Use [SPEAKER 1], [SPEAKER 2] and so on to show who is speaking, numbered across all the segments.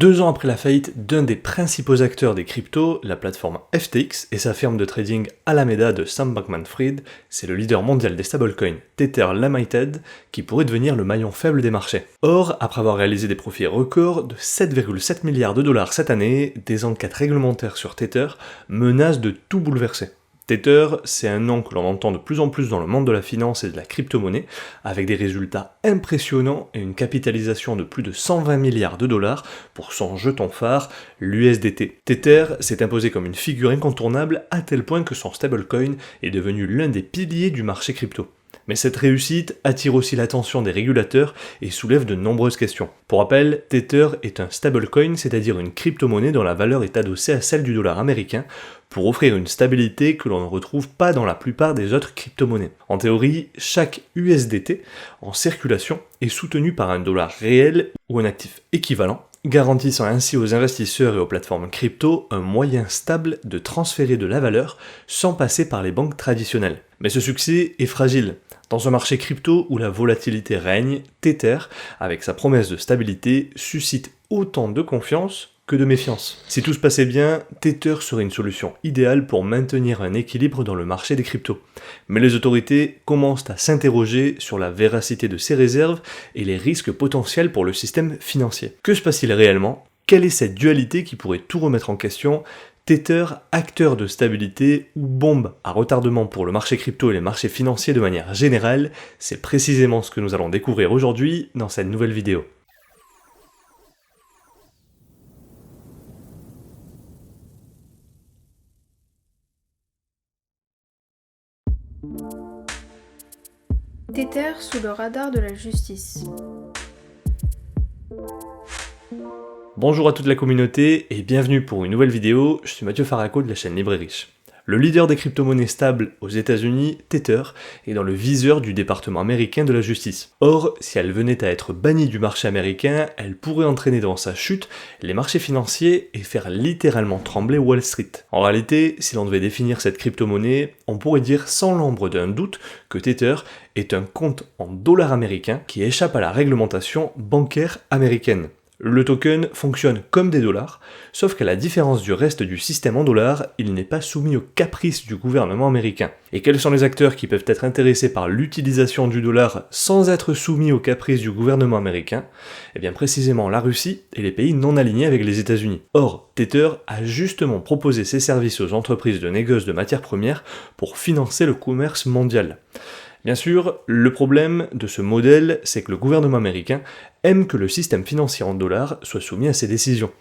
[SPEAKER 1] 2 ans après la faillite d'un des principaux acteurs des cryptos, la plateforme FTX et sa firme de trading Alameda de Sam Bankman-Fried, c'est le leader mondial des stablecoins, Tether Limited, qui pourrait devenir le maillon faible des marchés. Or, après avoir réalisé des profits records de 7,7 milliards de dollars cette année, des enquêtes réglementaires sur Tether menacent de tout bouleverser. Tether, c'est un nom que l'on entend de plus en plus dans le monde de la finance et de la crypto-monnaie, avec des résultats impressionnants et une capitalisation de plus de 120 milliards de dollars pour son jeton phare, l'USDT. Tether s'est imposé comme une figure incontournable à tel point que son stablecoin est devenu l'un des piliers du marché crypto. Mais cette réussite attire aussi l'attention des régulateurs et soulève de nombreuses questions. Pour rappel, Tether est un stablecoin, c'est-à-dire une crypto-monnaie dont la valeur est adossée à celle du dollar américain, pour offrir une stabilité que l'on ne retrouve pas dans la plupart des autres crypto-monnaies. En théorie, chaque USDT en circulation est soutenu par un dollar réel ou un actif équivalent, garantissant ainsi aux investisseurs et aux plateformes crypto un moyen stable de transférer de la valeur sans passer par les banques traditionnelles. Mais ce succès est fragile. Dans un marché crypto où la volatilité règne, Tether, avec sa promesse de stabilité, suscite autant de confiance que de méfiance. Si tout se passait bien, Tether serait une solution idéale pour maintenir un équilibre dans le marché des cryptos. Mais les autorités commencent à s'interroger sur la véracité de ces réserves et les risques potentiels pour le système financier. Que se passe-t-il réellement ? Quelle est cette dualité qui pourrait tout remettre en question ? Tether, acteur de stabilité ou bombe à retardement pour le marché crypto et les marchés financiers de manière générale, c'est précisément ce que nous allons découvrir aujourd'hui dans cette nouvelle vidéo.
[SPEAKER 2] Tether sous le radar de la justice.
[SPEAKER 1] Bonjour à toute la communauté et bienvenue pour une nouvelle vidéo, je suis Mathieu Faraco de la chaîne Libre et Riche. Le leader des crypto-monnaies stables aux États-Unis, Tether, est dans le viseur du département américain de la justice. Or, si elle venait à être bannie du marché américain, elle pourrait entraîner dans sa chute les marchés financiers et faire littéralement trembler Wall Street. En réalité, si l'on devait définir cette crypto-monnaie, on pourrait dire sans l'ombre d'un doute que Tether est un compte en dollars américains qui échappe à la réglementation bancaire américaine. Le token fonctionne comme des dollars, sauf qu'à la différence du reste du système en dollars, il n'est pas soumis aux caprices du gouvernement américain. Et quels sont les acteurs qui peuvent être intéressés par l'utilisation du dollar sans être soumis aux caprices du gouvernement américain ? Eh bien précisément la Russie et les pays non alignés avec les États-Unis. Or, Tether a justement proposé ses services aux entreprises de négoce de matières premières pour financer le commerce mondial. Bien sûr, le problème de ce modèle, c'est que le gouvernement américain aime que le système financier en dollars soit soumis à ses décisions.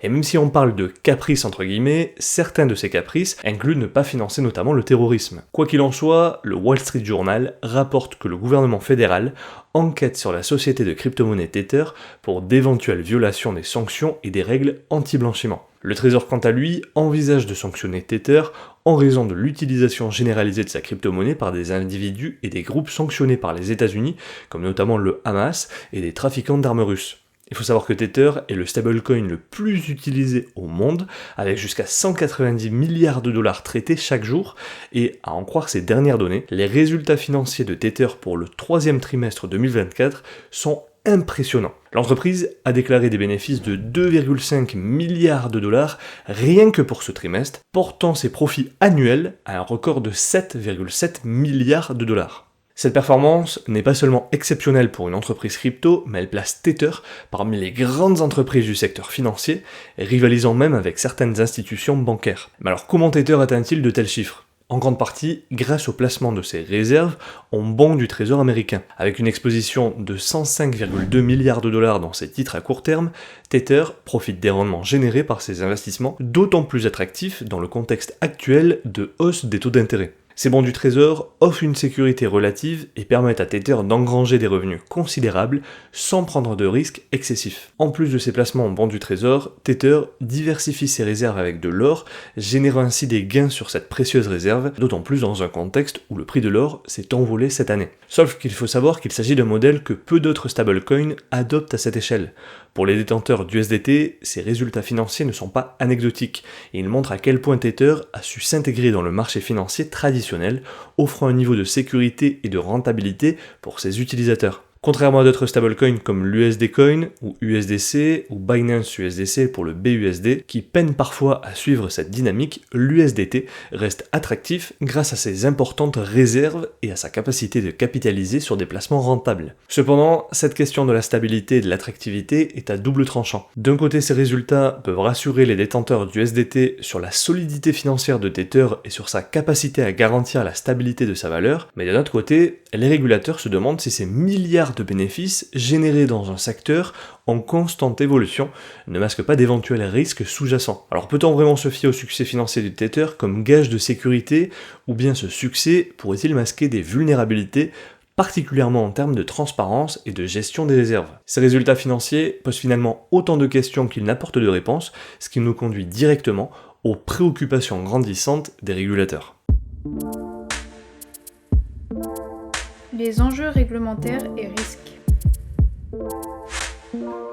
[SPEAKER 1] Et même si on parle de caprices entre guillemets, certains de ces caprices incluent ne pas financer notamment le terrorisme. Quoi qu'il en soit, le Wall Street Journal rapporte que le gouvernement fédéral enquête sur la société de crypto-monnaie Tether pour d'éventuelles violations des sanctions et des règles anti-blanchiment. Le Trésor, quant à lui, envisage de sanctionner Tether en raison de l'utilisation généralisée de sa crypto-monnaie par des individus et des groupes sanctionnés par les États-Unis, comme notamment le Hamas et des trafiquants d'armes russes. Il faut savoir que Tether est le stablecoin le plus utilisé au monde, avec jusqu'à 190 milliards de dollars traités chaque jour, et à en croire ces dernières données, les résultats financiers de Tether pour le 3e trimestre 2024 sont impressionnant. L'entreprise a déclaré des bénéfices de 2,5 milliards de dollars rien que pour ce trimestre, portant ses profits annuels à un record de 7,7 milliards de dollars. Cette performance n'est pas seulement exceptionnelle pour une entreprise crypto, mais elle place Tether parmi les grandes entreprises du secteur financier, rivalisant même avec certaines institutions bancaires. Mais alors comment Tether atteint-il de tels chiffres ? En grande partie grâce au placement de ses réserves en bons du Trésor américain. Avec une exposition de 105,2 milliards de dollars dans ses titres à court terme, Tether profite des rendements générés par ses investissements, d'autant plus attractifs dans le contexte actuel de hausse des taux d'intérêt. Ces bons du Trésor offrent une sécurité relative et permettent à Tether d'engranger des revenus considérables sans prendre de risques excessifs. En plus de ses placements en bons du Trésor, Tether diversifie ses réserves avec de l'or, générant ainsi des gains sur cette précieuse réserve, d'autant plus dans un contexte où le prix de l'or s'est envolé cette année. Sauf qu'il faut savoir qu'il s'agit d'un modèle que peu d'autres stablecoins adoptent à cette échelle. Pour les détenteurs d'USDT, ces résultats financiers ne sont pas anecdotiques, et ils montrent à quel point Tether a su s'intégrer dans le marché financier traditionnel, offrant un niveau de sécurité et de rentabilité pour ses utilisateurs. Contrairement à d'autres stablecoins comme l'USD Coin ou USDC ou Binance USDC pour le BUSD, qui peinent parfois à suivre cette dynamique, l'USDT reste attractif grâce à ses importantes réserves et à sa capacité de capitaliser sur des placements rentables. Cependant, cette question de la stabilité et de l'attractivité est à double tranchant. D'un côté, ces résultats peuvent rassurer les détenteurs d'USDT sur la solidité financière de Tether et sur sa capacité à garantir la stabilité de sa valeur, mais d'un autre côté, les régulateurs se demandent si ces milliards de bénéfices générés dans un secteur en constante évolution ne masquent pas d'éventuels risques sous-jacents. Alors peut-on vraiment se fier au succès financier du Tether comme gage de sécurité, ou bien ce succès pourrait-il masquer des vulnérabilités particulièrement en termes de transparence et de gestion des réserves? Ces résultats financiers posent finalement autant de questions qu'ils n'apportent de réponses, ce qui nous conduit directement aux préoccupations grandissantes des régulateurs.
[SPEAKER 2] Les enjeux réglementaires et risques.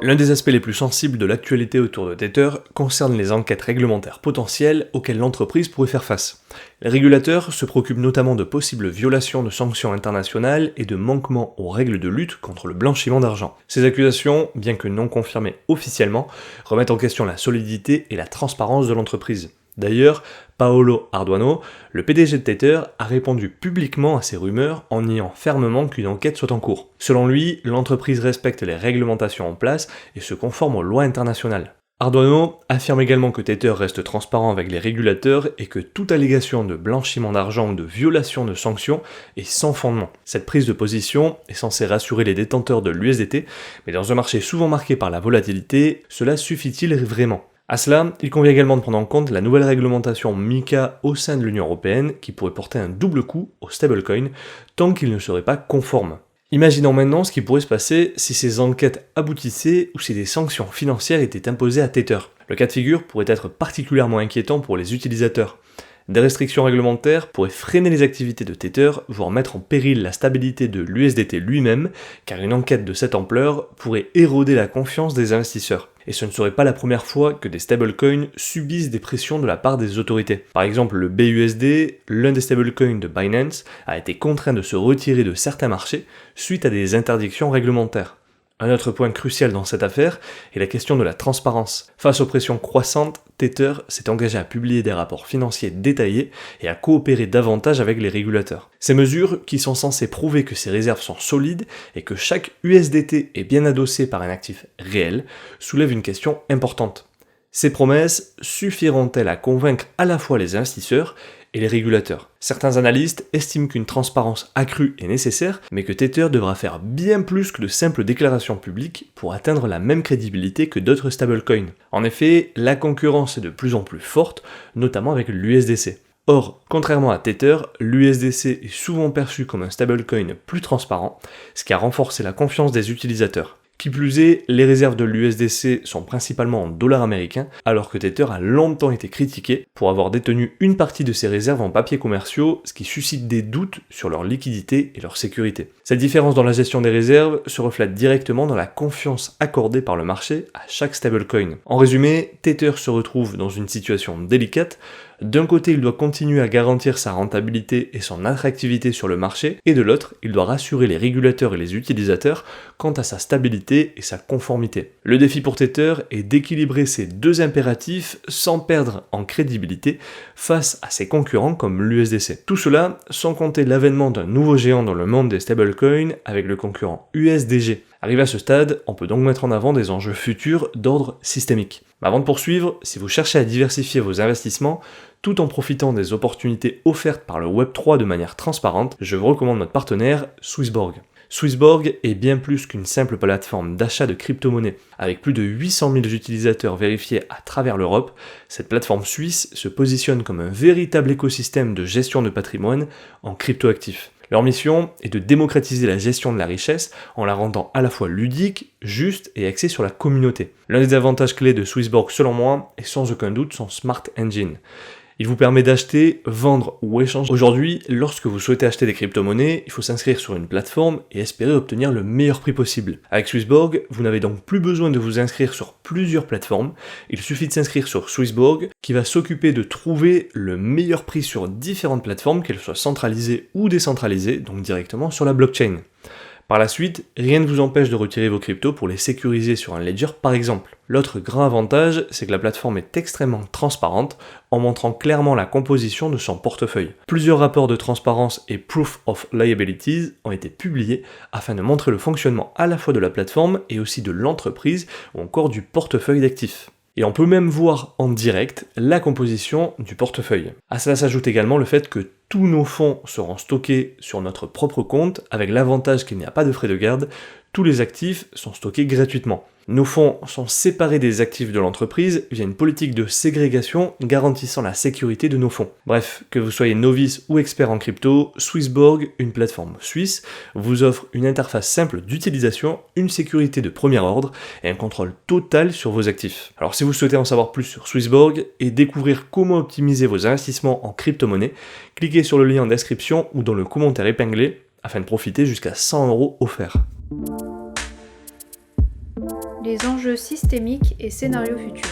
[SPEAKER 1] L'un des aspects les plus sensibles de l'actualité autour de Tether concerne les enquêtes réglementaires potentielles auxquelles l'entreprise pourrait faire face. Les régulateurs se préoccupent notamment de possibles violations de sanctions internationales et de manquements aux règles de lutte contre le blanchiment d'argent. Ces accusations, bien que non confirmées officiellement, remettent en question la solidité et la transparence de l'entreprise. D'ailleurs, Paolo Ardoino, le PDG de Tether, a répondu publiquement à ces rumeurs en niant fermement qu'une enquête soit en cours. Selon lui, l'entreprise respecte les réglementations en place et se conforme aux lois internationales. Ardoino affirme également que Tether reste transparent avec les régulateurs et que toute allégation de blanchiment d'argent ou de violation de sanctions est sans fondement. Cette prise de position est censée rassurer les détenteurs de l'USDT, mais dans un marché souvent marqué par la volatilité, cela suffit-il vraiment ? À cela, il convient également de prendre en compte la nouvelle réglementation MiCA au sein de l'Union européenne qui pourrait porter un double coup aux stablecoins tant qu'ils ne seraient pas conformes. Imaginons maintenant ce qui pourrait se passer si ces enquêtes aboutissaient ou si des sanctions financières étaient imposées à Tether. Le cas de figure pourrait être particulièrement inquiétant pour les utilisateurs. Des restrictions réglementaires pourraient freiner les activités de Tether, voire mettre en péril la stabilité de l'USDT lui-même, car une enquête de cette ampleur pourrait éroder la confiance des investisseurs. Et ce ne serait pas la première fois que des stablecoins subissent des pressions de la part des autorités. Par exemple, le BUSD, l'un des stablecoins de Binance, a été contraint de se retirer de certains marchés suite à des interdictions réglementaires. Un autre point crucial dans cette affaire est la question de la transparence. Face aux pressions croissantes, Tether s'est engagé à publier des rapports financiers détaillés et à coopérer davantage avec les régulateurs. Ces mesures, qui sont censées prouver que ces réserves sont solides et que chaque USDT est bien adossé par un actif réel, soulèvent une question importante. Ces promesses suffiront-elles à convaincre à la fois les investisseurs et les régulateurs? Certains analystes estiment qu'une transparence accrue est nécessaire, mais que Tether devra faire bien plus que de simples déclarations publiques pour atteindre la même crédibilité que d'autres stablecoins. En effet, la concurrence est de plus en plus forte, notamment avec l'USDC. Or, contrairement à Tether, l'USDC est souvent perçu comme un stablecoin plus transparent, ce qui a renforcé la confiance des utilisateurs. Qui plus est, les réserves de l'USDC sont principalement en dollars américains, alors que Tether a longtemps été critiqué pour avoir détenu une partie de ses réserves en papiers commerciaux, ce qui suscite des doutes sur leur liquidité et leur sécurité. Cette différence dans la gestion des réserves se reflète directement dans la confiance accordée par le marché à chaque stablecoin. En résumé, Tether se retrouve dans une situation délicate. D'un côté, il doit continuer à garantir sa rentabilité et son attractivité sur le marché, et de l'autre, il doit rassurer les régulateurs et les utilisateurs quant à sa stabilité et sa conformité. Le défi pour Tether est d'équilibrer ces deux impératifs sans perdre en crédibilité face à ses concurrents comme l'USDC. Tout cela sans compter l'avènement d'un nouveau géant dans le monde des stablecoins avec le concurrent USDG. Arrivé à ce stade, on peut donc mettre en avant des enjeux futurs d'ordre systémique. Mais avant de poursuivre, si vous cherchez à diversifier vos investissements, tout en profitant des opportunités offertes par le Web3 de manière transparente, je vous recommande notre partenaire Swissborg. Swissborg est bien plus qu'une simple plateforme d'achat de crypto-monnaies. Avec plus de 800 000 utilisateurs vérifiés à travers l'Europe, cette plateforme suisse se positionne comme un véritable écosystème de gestion de patrimoine en crypto-actifs. Leur mission est de démocratiser la gestion de la richesse en la rendant à la fois ludique, juste et axée sur la communauté. L'un des avantages clés de Swissborg selon moi est sans aucun doute son Smart Engine. Il vous permet d'acheter, vendre ou échanger. Aujourd'hui, lorsque vous souhaitez acheter des crypto-monnaies, il faut s'inscrire sur une plateforme et espérer obtenir le meilleur prix possible. Avec Swissborg, vous n'avez donc plus besoin de vous inscrire sur plusieurs plateformes. Il suffit de s'inscrire sur Swissborg qui va s'occuper de trouver le meilleur prix sur différentes plateformes, qu'elles soient centralisées ou décentralisées, donc directement sur la blockchain. Par la suite, rien ne vous empêche de retirer vos cryptos pour les sécuriser sur un ledger par exemple. L'autre grand avantage, c'est que la plateforme est extrêmement transparente en montrant clairement la composition de son portefeuille. Plusieurs rapports de transparence et Proof of Liabilities ont été publiés afin de montrer le fonctionnement à la fois de la plateforme et aussi de l'entreprise ou encore du portefeuille d'actifs. Et on peut même voir en direct la composition du portefeuille. À cela s'ajoute également le fait que tous nos fonds seront stockés sur notre propre compte, avec l'avantage qu'il n'y a pas de frais de garde, tous les actifs sont stockés gratuitement. Nos fonds sont séparés des actifs de l'entreprise via une politique de ségrégation garantissant la sécurité de nos fonds. Bref, que vous soyez novice ou expert en crypto, Swissborg, une plateforme suisse, vous offre une interface simple d'utilisation, une sécurité de premier ordre et un contrôle total sur vos actifs. Alors si vous souhaitez en savoir plus sur Swissborg et découvrir comment optimiser vos investissements en crypto-monnaie, cliquez sur le lien en description ou dans le commentaire épinglé afin de profiter jusqu'à 100 € offerts.
[SPEAKER 2] Les enjeux systémiques et scénarios futurs.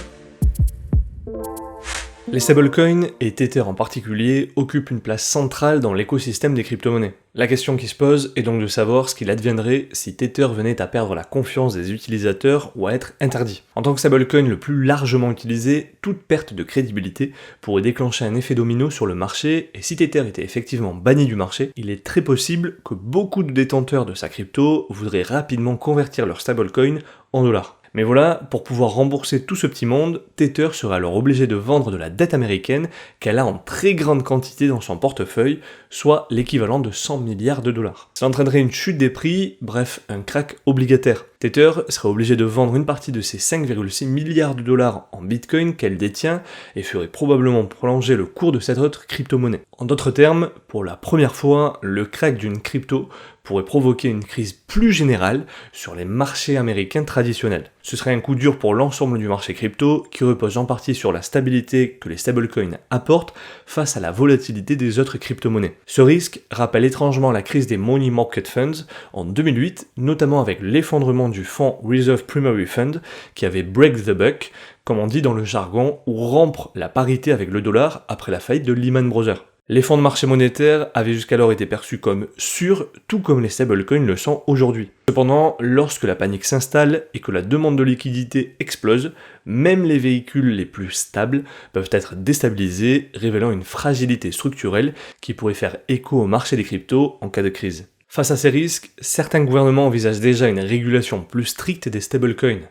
[SPEAKER 1] Les stablecoins, et Tether en particulier, occupent une place centrale dans l'écosystème des crypto-monnaies. La question qui se pose est donc de savoir ce qu'il adviendrait si Tether venait à perdre la confiance des utilisateurs ou à être interdit. En tant que stablecoin le plus largement utilisé, toute perte de crédibilité pourrait déclencher un effet domino sur le marché, et si Tether était effectivement banni du marché, il est très possible que beaucoup de détenteurs de sa crypto voudraient rapidement convertir leur stablecoin en dollars. Mais voilà, pour pouvoir rembourser tout ce petit monde, Tether sera alors obligé de vendre de la dette américaine qu'elle a en très grande quantité dans son portefeuille, soit l'équivalent de 100 milliards de dollars. Ça entraînerait une chute des prix, bref, un crack obligataire. Tether serait obligé de vendre une partie de ses 5,6 milliards de dollars en bitcoin qu'elle détient et ferait probablement prolonger le cours de cette autre crypto-monnaie. En d'autres termes, pour la première fois, le crack d'une crypto pourrait provoquer une crise plus générale sur les marchés américains traditionnels. Ce serait un coup dur pour l'ensemble du marché crypto qui repose en partie sur la stabilité que les stablecoins apportent face à la volatilité des autres crypto-monnaies. Ce risque rappelle étrangement la crise des Money Market Funds en 2008, notamment avec l'effondrement du fonds Reserve Primary Fund qui avait break the buck, comme on dit dans le jargon, ou rompre la parité avec le dollar après la faillite de Lehman Brothers. Les fonds de marché monétaire avaient jusqu'alors été perçus comme sûrs, tout comme les stablecoins le sont aujourd'hui. Cependant, lorsque la panique s'installe et que la demande de liquidité explose, même les véhicules les plus stables peuvent être déstabilisés, révélant une fragilité structurelle qui pourrait faire écho au marché des cryptos en cas de crise. Face à ces risques, certains gouvernements envisagent déjà une régulation plus stricte des stablecoins.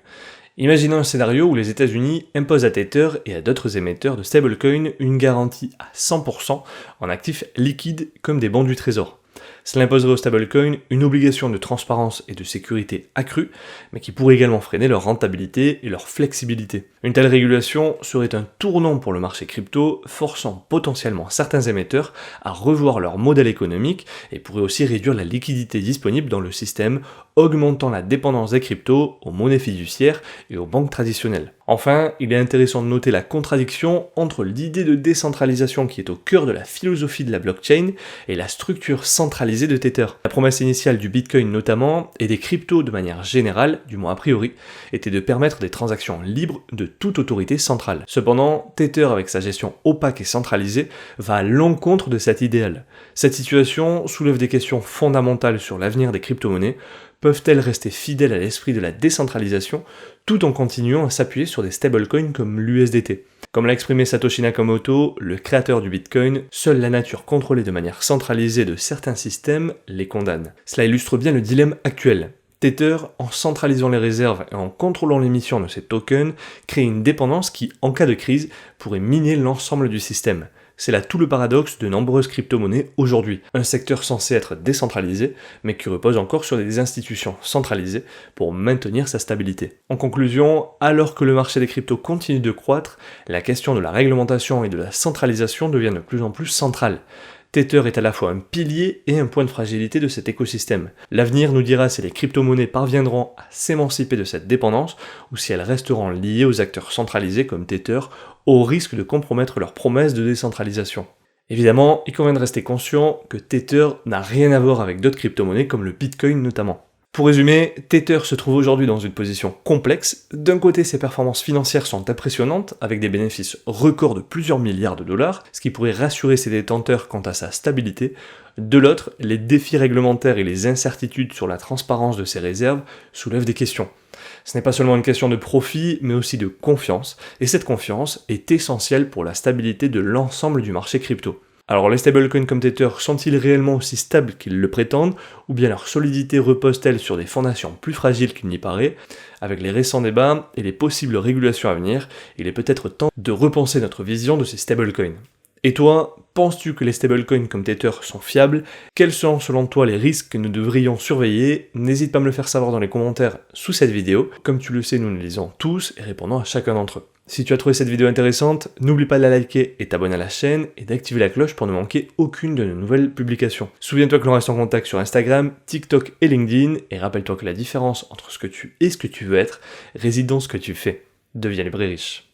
[SPEAKER 1] Imaginons un scénario où les États-Unis imposent à Tether et à d'autres émetteurs de stablecoins une garantie à 100% en actifs liquides comme des bons du trésor. Cela imposerait aux stablecoins une obligation de transparence et de sécurité accrue, mais qui pourrait également freiner leur rentabilité et leur flexibilité. Une telle régulation serait un tournant pour le marché crypto, forçant potentiellement certains émetteurs à revoir leur modèle économique et pourrait aussi réduire la liquidité disponible dans le système, augmentant la dépendance des cryptos aux monnaies fiduciaires et aux banques traditionnelles. Enfin, il est intéressant de noter la contradiction entre l'idée de décentralisation qui est au cœur de la philosophie de la blockchain et la structure centralisée de Tether. La promesse initiale du Bitcoin notamment, et des cryptos de manière générale, du moins a priori, était de permettre des transactions libres de toute autorité centrale. Cependant, Tether, avec sa gestion opaque et centralisée, va à l'encontre de cet idéal. Cette situation soulève des questions fondamentales sur l'avenir des crypto-monnaies. Peuvent-elles rester fidèles à l'esprit de la décentralisation tout en continuant à s'appuyer sur des stablecoins comme l'USDT? Comme l'a exprimé Satoshi Nakamoto, le créateur du Bitcoin, seule la nature contrôlée de manière centralisée de certains systèmes les condamne. Cela illustre bien le dilemme actuel. Tether, en centralisant les réserves et en contrôlant l'émission de ces tokens, crée une dépendance qui, en cas de crise, pourrait miner l'ensemble du système. C'est là tout le paradoxe de nombreuses crypto-monnaies aujourd'hui. Un secteur censé être décentralisé, mais qui repose encore sur des institutions centralisées pour maintenir sa stabilité. En conclusion, alors que le marché des cryptos continue de croître, la question de la réglementation et de la centralisation devient de plus en plus centrale. Tether est à la fois un pilier et un point de fragilité de cet écosystème. L'avenir nous dira si les crypto-monnaies parviendront à s'émanciper de cette dépendance ou si elles resteront liées aux acteurs centralisés comme Tether, au risque de compromettre leurs promesses de décentralisation. Évidemment, il convient de rester conscient que Tether n'a rien à voir avec d'autres crypto-monnaies comme le Bitcoin notamment. Pour résumer, Tether se trouve aujourd'hui dans une position complexe. D'un côté, ses performances financières sont impressionnantes, avec des bénéfices records de plusieurs milliards de dollars, ce qui pourrait rassurer ses détenteurs quant à sa stabilité. De l'autre, les défis réglementaires et les incertitudes sur la transparence de ses réserves soulèvent des questions. Ce n'est pas seulement une question de profit, mais aussi de confiance, et cette confiance est essentielle pour la stabilité de l'ensemble du marché crypto. Alors les stablecoins comme Tether sont-ils réellement aussi stables qu'ils le prétendent, ou bien leur solidité repose-t-elle sur des fondations plus fragiles qu'il n'y paraît? Avec les récents débats et les possibles régulations à venir, il est peut-être temps de repenser notre vision de ces stablecoins. Et toi, penses-tu que les stablecoins comme Tether sont fiables? Quels sont selon toi les risques que nous devrions surveiller? N'hésite pas à me le faire savoir dans les commentaires sous cette vidéo. Comme tu le sais, nous les lisons tous et répondons à chacun d'entre eux. Si tu as trouvé cette vidéo intéressante, n'oublie pas de la liker et t'abonner à la chaîne et d'activer la cloche pour ne manquer aucune de nos nouvelles publications. Souviens-toi que l'on reste en contact sur Instagram, TikTok et LinkedIn, et rappelle-toi que la différence entre ce que tu es et ce que tu veux être réside dans ce que tu fais. Deviens libre et riche.